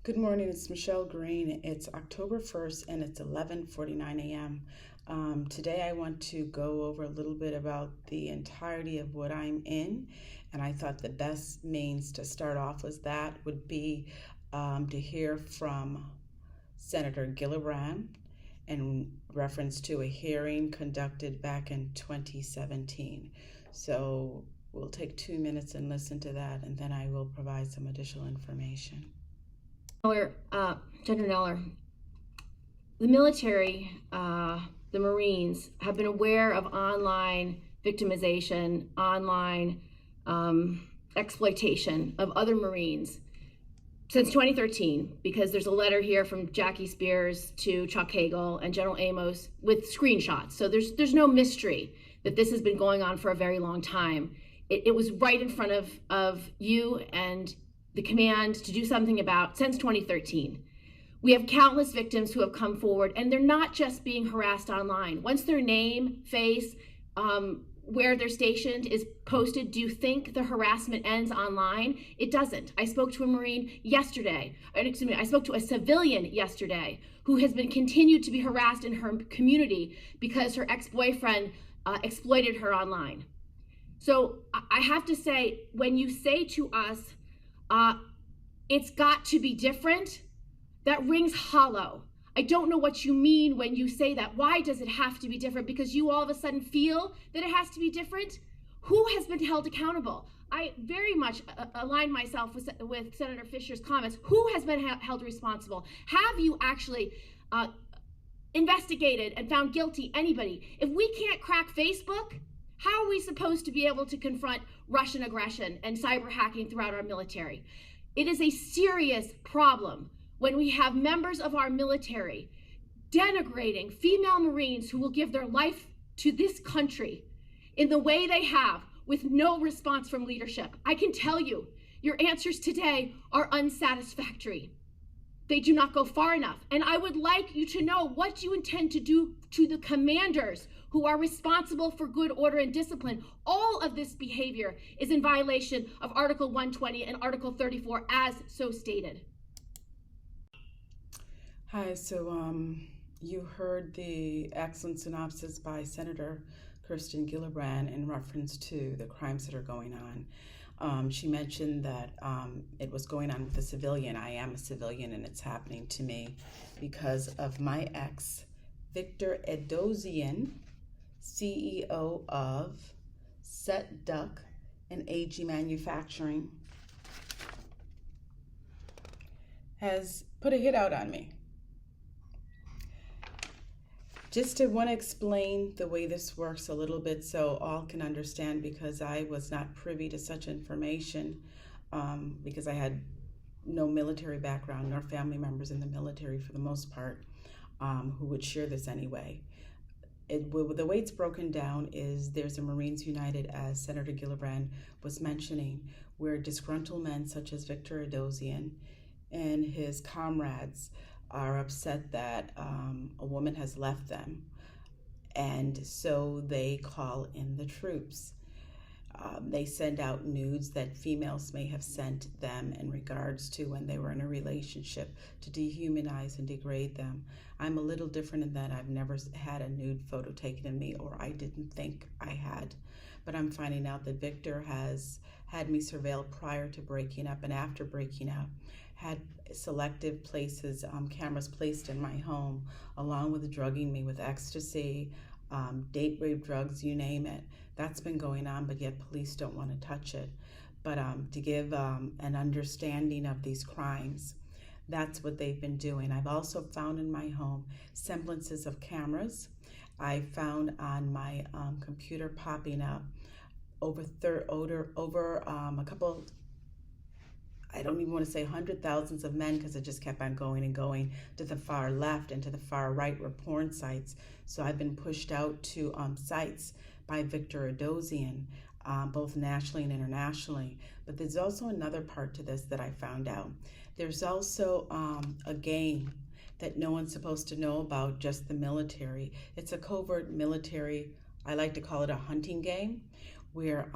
Good morning, it's Michelle Green. It's October 1st and it's 11:49 a.m. Today I want to go over a little bit about the entirety of what I'm in, and I thought the best means to start off with that would be to hear from Senator Gillibrand in reference to a hearing conducted back in 2017. So we'll take 2 minutes and listen to that, and then I will provide some additional information. General Neller, the military, the Marines have been aware of online victimization, online exploitation of other Marines since 2013, because there's a letter here from Jackie Spears to Chuck Hagel and General Amos with screenshots. So there's no mystery that this has been going on for a very long time. It was right in front of you and the command to do something about since 2013. We have countless victims who have come forward, and they're not just being harassed online. Once their name, face, where they're stationed is posted, do you think the harassment ends online? It doesn't. I spoke to a Marine yesterday, I spoke to a civilian yesterday who has been continued to be harassed in her community because her ex-boyfriend exploited her online. So I have to say, when you say to us, it's got to be different, that rings hollow. I don't know what you mean when you say that. Why does it have to be different? Because you all of a sudden feel that it has to be different? Who has been held accountable? I very much align myself with Senator Fisher's comments. Who has been held responsible? Have you actually investigated and found guilty anybody? If we can't crack Facebook, how are we supposed to be able to confront Russian aggression and cyber hacking throughout our military? It is a serious problem when we have members of our military denigrating female Marines who will give their life to this country in the way they have, with no response from leadership. I can tell you, your answers today are unsatisfactory. They do not go far enough. And I would like you to know what you intend to do to the commanders who are responsible for good order and discipline. All of this behavior is in violation of Article 120 and Article 34 as so stated. Hi, so you heard the excellent synopsis by Senator Kirsten Gillibrand in reference to the crimes that are going on. She mentioned that it was going on with a civilian. I am a civilian, and it's happening to me because of my ex, Victor Edozien, CEO of Set Duck and AG Manufacturing, has put a hit out on me. Just to want to explain the way this works a little bit so all can understand, because I was not privy to such information because I had no military background nor family members in the military for the most part who would share this anyway. The way it's broken down is there's a Marines United, as Senator Gillibrand was mentioning, where disgruntled men such as Victor Edozien and his comrades are upset that a woman has left them, and so they call in the troops. They send out nudes that females may have sent them in regards to when they were in a relationship to dehumanize and degrade them. I'm a little different in that I've never had a nude photo taken of me, or I didn't think I had. But I'm finding out that Victor has had me surveilled prior to breaking up and after breaking up, had selective places, cameras placed in my home, along with drugging me with ecstasy, date rape drugs, you name it. That's been going on, but yet police don't want to touch it. But to give an understanding of these crimes, that's what they've been doing. I've also found in my home semblances of cameras. I found on my computer popping up over a couple, I don't even want to say 100,000s of men, because it just kept on going and going to the far left and to the far right were porn sites. So I've been pushed out to sites by Victor Edozien, both nationally and internationally. But there's also another part to this that I found out. There's also a game that no one's supposed to know about, just the military. It's a covert military, I like to call it a hunting game, where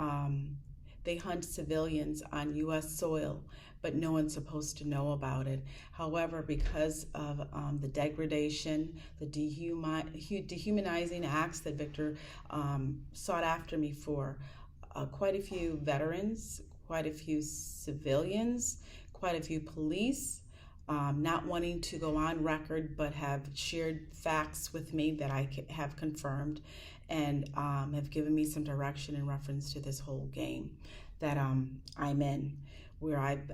They hunt civilians on U.S. soil, but no one's supposed to know about it. However, because of the degradation, the dehumanizing acts that Victor sought after me for, quite a few veterans, quite a few civilians, quite a few police, not wanting to go on record but have shared facts with me that I have confirmed, and have given me some direction in reference to this whole game that I'm in, where I've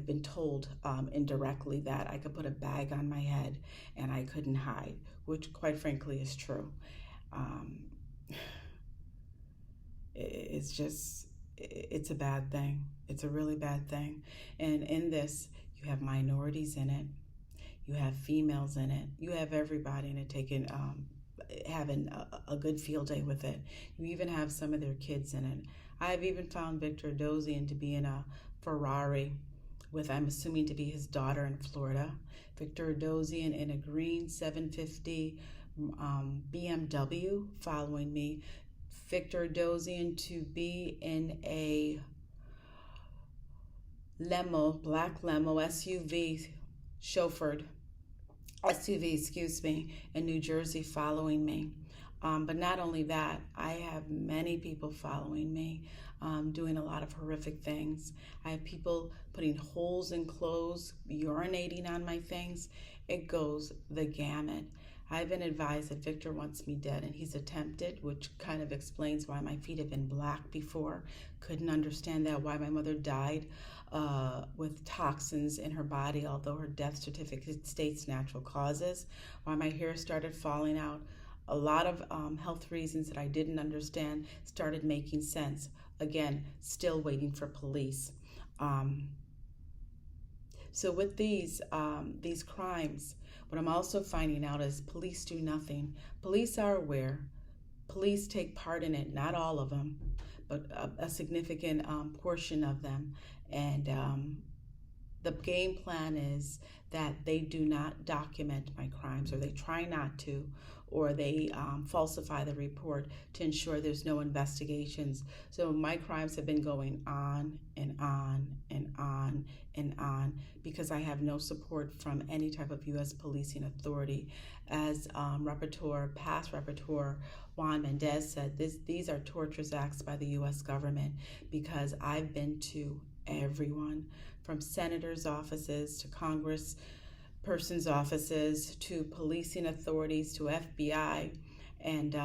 been told indirectly that I could put a bag on my head and I couldn't hide, which quite frankly is true. It's a bad thing. It's a really bad thing. And in this, you have minorities in it, you have females in it, you have everybody in it having a good field day with it. You even have some of their kids in it. I've even found Victor Edozien to be in a Ferrari with, I'm assuming to be his daughter in Florida. Victor Edozien in a green 750 BMW following me. Victor Edozien to be in a black limo SUV, chauffeured SUV, excuse me, in New Jersey following me. But not only that, I have many people following me, doing a lot of horrific things. I have people putting holes in clothes, urinating on my things. It goes the gamut. I've been advised that Victor wants me dead, and he's attempted, which kind of explains why my feet have been black before. Couldn't understand that, why my mother died with toxins in her body, although her death certificate states natural causes. Why my hair started falling out. A lot of health reasons that I didn't understand started making sense. Again, still waiting for police. So with these crimes, what I'm also finding out is police do nothing. Police are aware. Police take part in it, not all of them, but a significant portion of them. And the game plan is that they do not document my crimes, or they try not to, or they falsify the report to ensure there's no investigations. So my crimes have been going on and on and on and on because I have no support from any type of U.S. policing authority. As past Rapporteur Juan Mendez said, these are torturous acts by the U.S. government, because I've been to everyone, from senators' offices to Congress persons' offices to policing authorities to FBI. And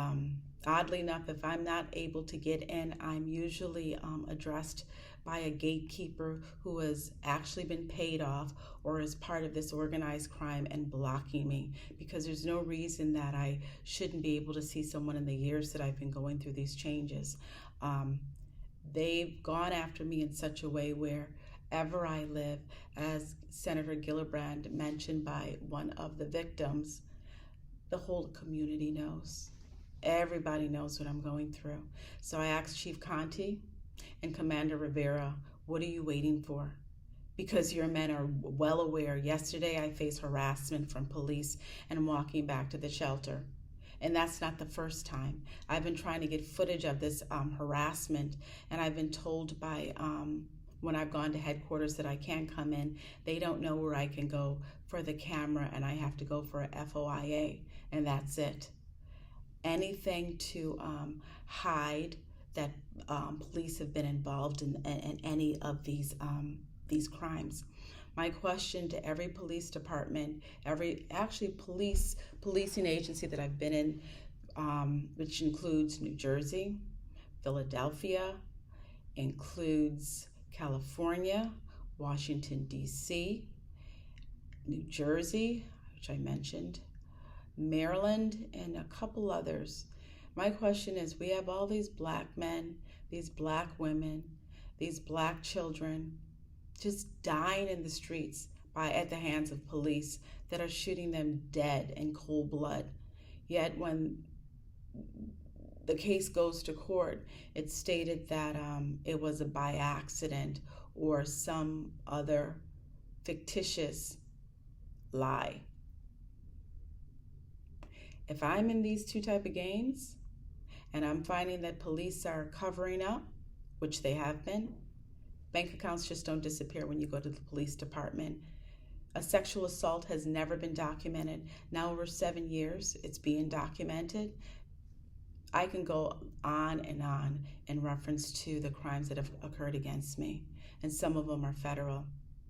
oddly enough, if I'm not able to get in, I'm usually addressed by a gatekeeper who has actually been paid off or is part of this organized crime and blocking me, because there's no reason that I shouldn't be able to see someone in the years that I've been going through these changes. They've gone after me in such a way where ever I live, as Senator Gillibrand mentioned by one of the victims, the whole community knows. Everybody knows what I'm going through. So I asked Chief Conti and Commander Rivera, what are you waiting for? Because your men are well aware. Yesterday I faced harassment from police and walking back to the shelter. And that's not the first time. I've been trying to get footage of this harassment, and I've been told by when I've gone to headquarters that I can't come in. They don't know where I can go for the camera, and I have to go for a FOIA, and that's it. Anything to hide that police have been involved in any of these crimes. My question to every police department, policing agency that I've been in, which includes New Jersey, Philadelphia, includes California, Washington, D.C., New Jersey, which I mentioned, Maryland, and a couple others. My question is, we have all these black men, these black women, these black children just dying in the streets at the hands of police that are shooting them dead in cold blood. Yet when the case goes to court, it's stated that it was by accident or some other fictitious lie. If I'm in these two type of games and I'm finding that police are covering up which they have been. Bank accounts just don't disappear when you go to the police department. A sexual assault has never been documented. Now over 7 years, it's being documented. I can go on in reference to the crimes that have occurred against me. And some of them are federal.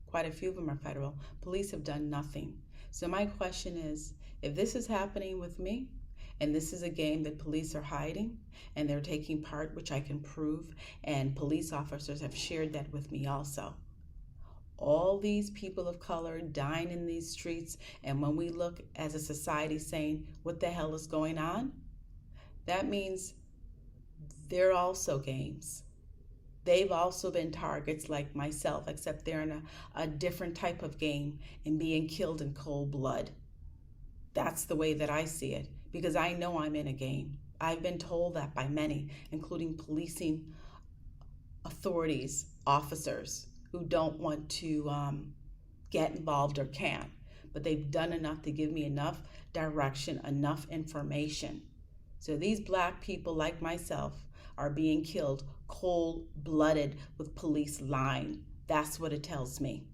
Quite a few of them are federal. Police have done nothing. So my question is, if this is happening with me, and this is a game that police are hiding, and they're taking part, which I can prove, and police officers have shared that with me also. All these people of color dying in these streets, and when we look as a society saying, what the hell is going on? That means they're also games. They've also been targets like myself, except they're in a different type of game and being killed in cold blood. That's the way that I see it, because I know I'm in a game. I've been told that by many, including policing authorities, officers who don't want to get involved or can't, but they've done enough to give me enough direction, enough information. So these black people like myself are being killed cold-blooded with police lying. That's what it tells me.